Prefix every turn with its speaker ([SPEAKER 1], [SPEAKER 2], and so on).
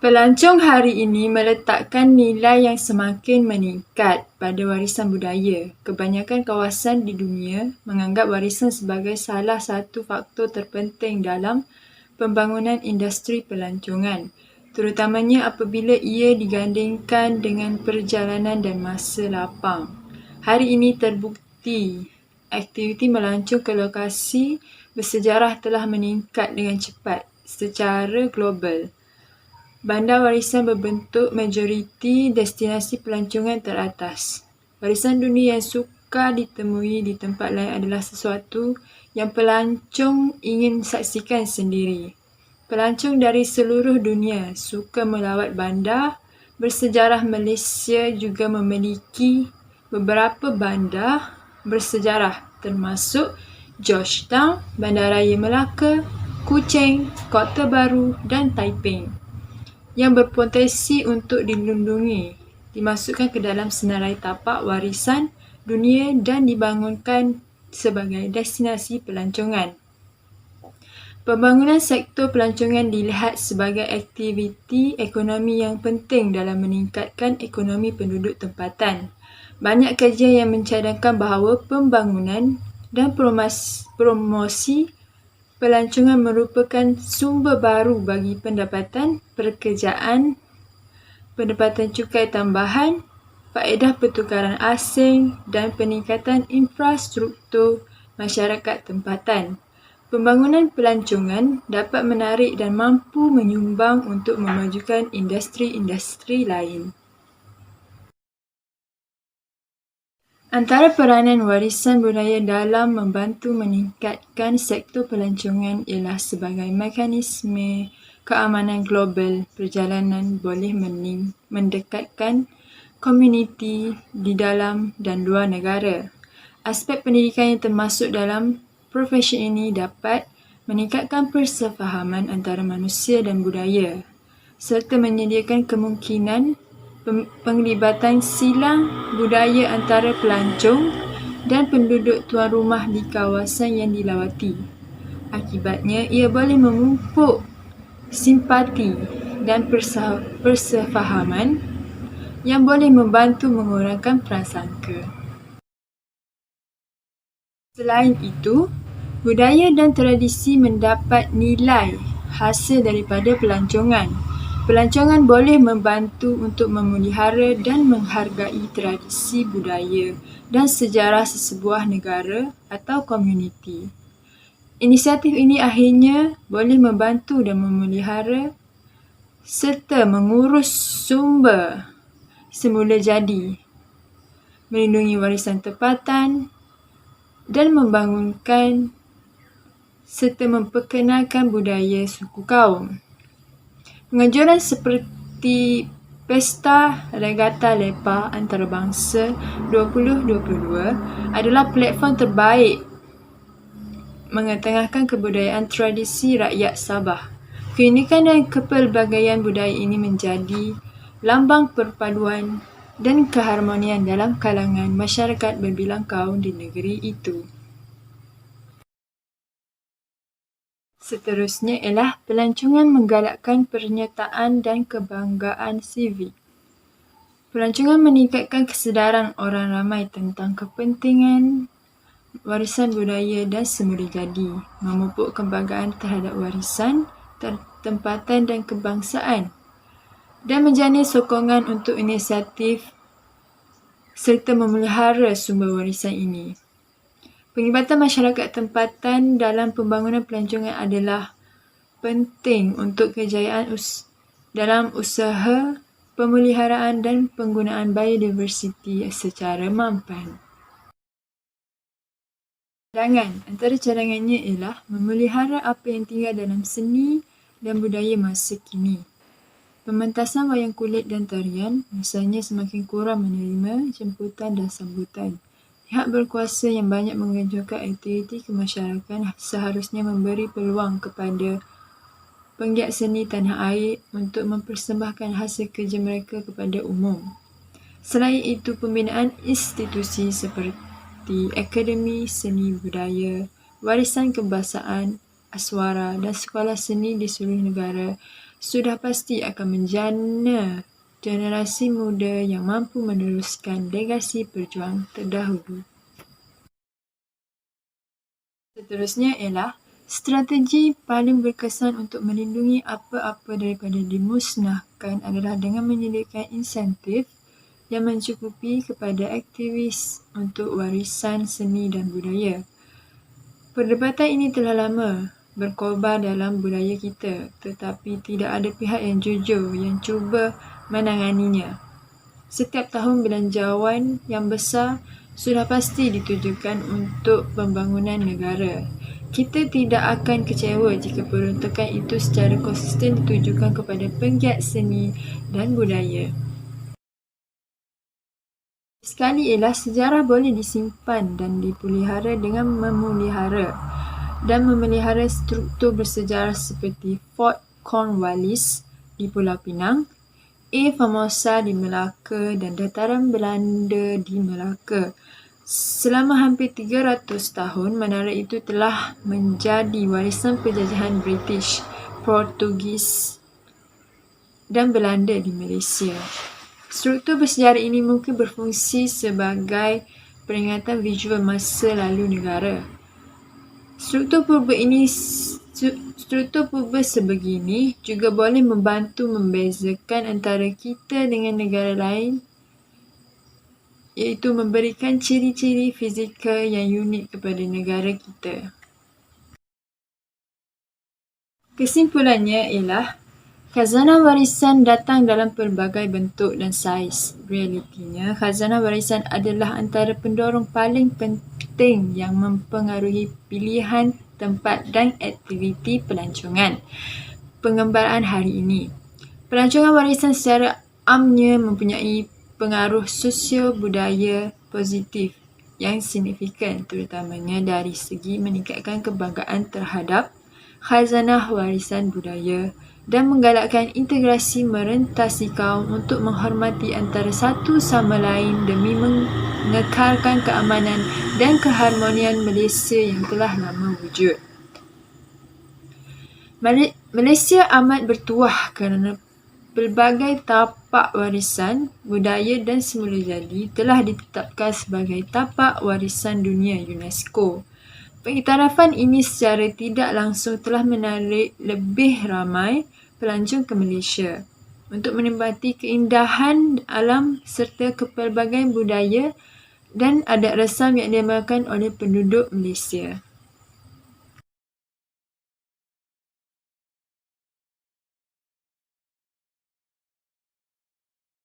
[SPEAKER 1] Pelancong hari ini meletakkan nilai yang semakin meningkat pada warisan budaya. Kebanyakan kawasan di dunia menganggap warisan sebagai salah satu faktor terpenting dalam pembangunan industri pelancongan, terutamanya apabila ia digandingkan dengan perjalanan dan masa lapang. Hari ini terbukti aktiviti melancong ke lokasi bersejarah telah meningkat dengan cepat secara global. Bandar warisan berbentuk majoriti destinasi pelancongan teratas. Warisan dunia yang sukar ditemui di tempat lain adalah sesuatu yang pelancong ingin saksikan sendiri. Pelancong dari seluruh dunia suka melawat bandar bersejarah. Malaysia juga memiliki beberapa bandar bersejarah termasuk Georgetown, Bandaraya Melaka, Kuching, Kota Baru dan Taiping yang berpotensi untuk dilindungi, dimasukkan ke dalam senarai tapak warisan dunia dan dibangunkan sebagai destinasi pelancongan. Pembangunan sektor pelancongan dilihat sebagai aktiviti ekonomi yang penting dalam meningkatkan ekonomi penduduk tempatan. Banyak kajian yang mencadangkan bahawa pembangunan dan promosi pelancongan merupakan sumber baru bagi pendapatan pekerjaan, pendapatan cukai tambahan, faedah pertukaran asing dan peningkatan infrastruktur masyarakat tempatan. Pembangunan pelancongan dapat menarik dan mampu menyumbang untuk memajukan industri-industri lain. Antara peranan warisan budaya dalam membantu meningkatkan sektor pelancongan ialah sebagai mekanisme keamanan global. Perjalanan boleh mendekatkan komuniti di dalam dan luar negara. Aspek pendidikan yang termasuk dalam profesi ini dapat meningkatkan persefahaman antara manusia dan budaya serta menyediakan kemungkinan penglibatan silang budaya antara pelancong dan penduduk tuan rumah di kawasan yang dilawati. Akibatnya, ia boleh memupuk simpati dan persefahaman yang boleh membantu mengurangkan prasangka. Selain itu, budaya dan tradisi mendapat nilai hasil daripada pelancongan. Pelancongan boleh membantu untuk memelihara dan menghargai tradisi budaya dan sejarah sesebuah negara atau komuniti. Inisiatif ini akhirnya boleh membantu dan memelihara serta mengurus sumber semula jadi, melindungi warisan tempatan dan membangunkan serta memperkenalkan budaya suku kaum. Penganjuran seperti Pesta Regata Lepa Antarabangsa 2022 adalah platform terbaik mengetengahkan kebudayaan tradisi rakyat Sabah. Keunikan dan kepelbagaian budaya ini menjadi lambang perpaduan dan keharmonian dalam kalangan masyarakat berbilang kaum di negeri itu. Seterusnya ialah pelancongan menggalakkan penyertaan dan kebanggaan sivik. Pelancongan meningkatkan kesedaran orang ramai tentang kepentingan warisan budaya dan semula jadi, memupuk kebanggaan terhadap warisan, tempatan dan kebangsaan, dan menjana sokongan untuk inisiatif serta memelihara sumber warisan ini. Penglibatan masyarakat tempatan dalam pembangunan pelancongan adalah penting untuk kejayaan dalam usaha pemeliharaan dan penggunaan biodiversiti secara mampan. Antara cadangannya ialah memelihara apa yang tinggal dalam seni dan budaya masa kini. Pementasan wayang kulit dan tarian misalnya semakin kurang menerima jemputan dan sambutan. Pihak berkuasa yang banyak menganjurkan aktiviti kemasyarakatan seharusnya memberi peluang kepada penggiat seni tanah air untuk mempersembahkan hasil kerja mereka kepada umum. Selain itu, pembinaan institusi seperti Akademi Seni Budaya, Warisan Kebahasaan, Aswara dan sekolah seni di seluruh negara sudah pasti akan menjana generasi muda yang mampu meneruskan legasi pejuang terdahulu. Seterusnya ialah strategi paling berkesan untuk melindungi apa-apa daripada dimusnahkan adalah dengan menyediakan insentif yang mencukupi kepada aktivis untuk warisan seni dan budaya. Perdebatan ini telah lama berkorban dalam budaya kita, tetapi tidak ada pihak yang jujur yang cuba menanganinya. Setiap tahun belanjawan yang besar sudah pasti ditujukan untuk pembangunan negara. Kita tidak akan kecewa jika peruntukan itu secara konsisten ditujukan kepada penggiat seni dan budaya. Sekali ialah sejarah boleh disimpan dan dipelihara dengan memelihara struktur bersejarah seperti Fort Cornwallis di Pulau Pinang, Formosa di Melaka dan dataran Belanda di Melaka. Selama hampir 300 tahun, menara itu telah menjadi warisan penjajahan British, Portugis dan Belanda di Malaysia. Struktur bersejarah ini mungkin berfungsi sebagai peringatan visual masa lalu negara. Struktur purba sebegini juga boleh membantu membezakan antara kita dengan negara lain, iaitu memberikan ciri-ciri fizikal yang unik kepada negara kita. Kesimpulannya ialah khazanah warisan datang dalam pelbagai bentuk dan saiz. Realitinya, khazanah warisan adalah antara pendorong paling penting yang mempengaruhi pilihan tempat dan aktiviti pelancongan pengembaraan hari ini. Pelancongan warisan secara amnya mempunyai pengaruh sosio-budaya positif yang signifikan, terutamanya dari segi meningkatkan kebanggaan terhadap khazanah warisan budaya dan menggalakkan integrasi merentasi kaum untuk menghormati antara satu sama lain demi mengekalkan keamanan dan keharmonian Malaysia yang telah lama wujud. Malaysia amat bertuah kerana pelbagai tapak warisan budaya dan semula jadi telah ditetapkan sebagai tapak warisan dunia UNESCO. Pengiktirafan ini secara tidak langsung telah menarik lebih ramai pelancong ke Malaysia untuk menikmati keindahan alam serta kepelbagaian budaya dan adat rasam yang diamalkan oleh penduduk Malaysia.